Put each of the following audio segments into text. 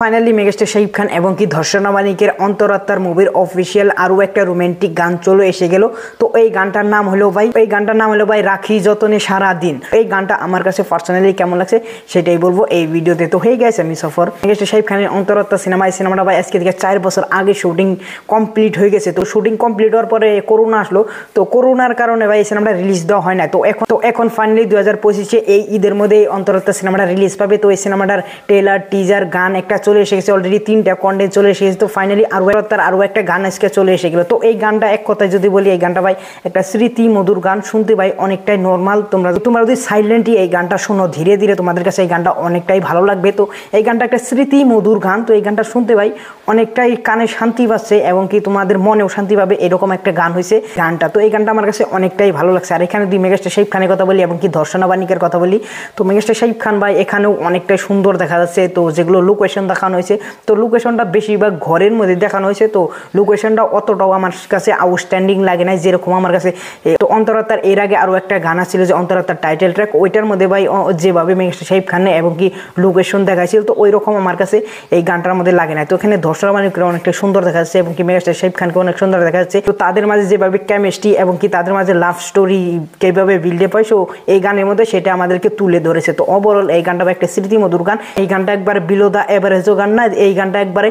Finally megastar Shakib Khan এবং কি ধর্ষণা মানিকের অন্তরাত্মার মুভির অফিসিয়াল আরো একটা রোমান্টিক গান চলে এসে গেল। তো এই গানটার নাম হলো ভাই রাখি যতনে সারা দিন। এই গানটা আমার কাছে পার্সোনালি কেমন লাগছে সেটাই বলবো এই ভিডিওতে। তো হয়ে গেছে আমি সফর মেগাস্টার শাকিব খানের অন্তরাত্মা সিনেমাটা ভাই আজকে থেকে 4 বছর আগে শুটিং কমপ্লিট হয়ে গেছে। তো শুটিং কমপ্লিট হওয়ার পরে করোনা আসলো, তো করোনার কারণে ভাই এই সিনেমাটা রিলিজ দেওয়া হয় না। তো এখন ফাইনালি 2025 এই ঈদের মধ্যে অন্তরাত্মা সিনেমাটা রিলিজ পাবে। তো এই সিনেমাটার ট্রেলার টিজার গান একটা চলে এসে গেছে, অলরেডি 3টা কন্টেন্ট চলে এসে গেছে। তো ফাইনালি আরো একটা গান আজকে চলে এসে গেল। তো এই গানটা এক কথায় যদি বলি, এই গানটা ভাই একটা স্মৃতি মধুর গান, শুনতে ভাই অনেকটাই নর্মাল। তোমরা যদি সাইলেন্টলি এই গানটা শোনো ধীরে ধীরে, তোমাদের কাছে এই গানটা অনেকটাই ভালো লাগবে। তো এই গানটা একটা স্মৃতি মধুর গান। তো এই গানটা শুনতে ভাই অনেকটাই কানে শান্তি পাচ্ছে এবং কি তোমাদের মনেও শান্তি পাবে, এরকম একটা গান হয়েছে গানটা। তো এই গানটা আমার কাছে অনেকটাই ভালো লাগছে। আর এখানে যদি মেগাস্টার শাকিব খানের কথা বলি এবং কি ধর্ষণা বানিকের কথা বলি, তো মেগাস্টার শাকিব খান ভাই এখানেও অনেকটাই সুন্দর দেখা যাচ্ছে। তো যেগুলো লোকেশন দেখানো হয়েছে, তো লোকেশনটা বেশিরভাগ ঘরের মধ্যে দেখানো হয়েছে। তো লোকেশনটা অতটাও আমার কাছে আউটস্ট্যান্ডিং লাগে না যেরকম আমার কাছে। তো অন্তরাত্মার এর আগে আরও একটা গান ছিল যে অন্তরাত্মার টাইটেল ট্র্যাক, ওইটার মধ্যে ভাই যেভাবে মেগাস্টার শাকিব খান এবং কি লোকেশন দেখাইছিল, তো ওই রকম আমার কাছে এই গানটার মধ্যে লাগে না। তো এখানে ধর্ষণা বানিককে অনেকটা সুন্দর দেখা যাচ্ছে এবং কি মেগাস্টার শাকিব খানকে অনেক সুন্দর দেখা যাচ্ছে। তো তাদের মাঝে যেভাবে কেমিস্ট্রি এবং কি তাদের মাঝে লাভ স্টোরি কিভাবে বিল্ড আপ হয়, সো এই গানের মধ্যে সেটা আমাদেরকে তুলে ধরেছে। তো ওভারঅল এই গানটা একটা স্মৃতিমধুর গান। এই গানটা একবার বিলো দা এভারেজও গান না, এই গানটা একবারে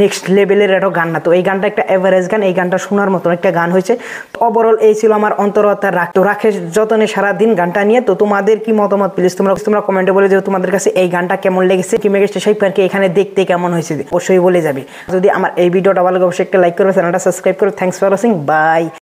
নেক্সট লেভেলের একটা গান না। তো এই গানটা একটা এভারেজ গান, এই গানটা শোনার মতন একটা গান হয়েছে। তো ওভারঅল এই ছিল আমার অন্তরাত্মার রাখে যতনে সারাদিন গানটা নিয়ে। তো তোমাদের কি মতামত প্লিজ তোমরা কমেন্টে বলে যাও তোমাদের কাছে এই গানটা কেমন লেগেছে, কি মেগাস্টার শাকিব খানকে এখানে দেখতে কেমন হয়েছে অবশ্যই বলে যাবে। যদি আমার এই ভিডিওটা ভালো লাগে অবশ্যই একটা লাইক করবে, চ্যানেলটা সাবস্ক্রাইব করো। Thanks for watching, by.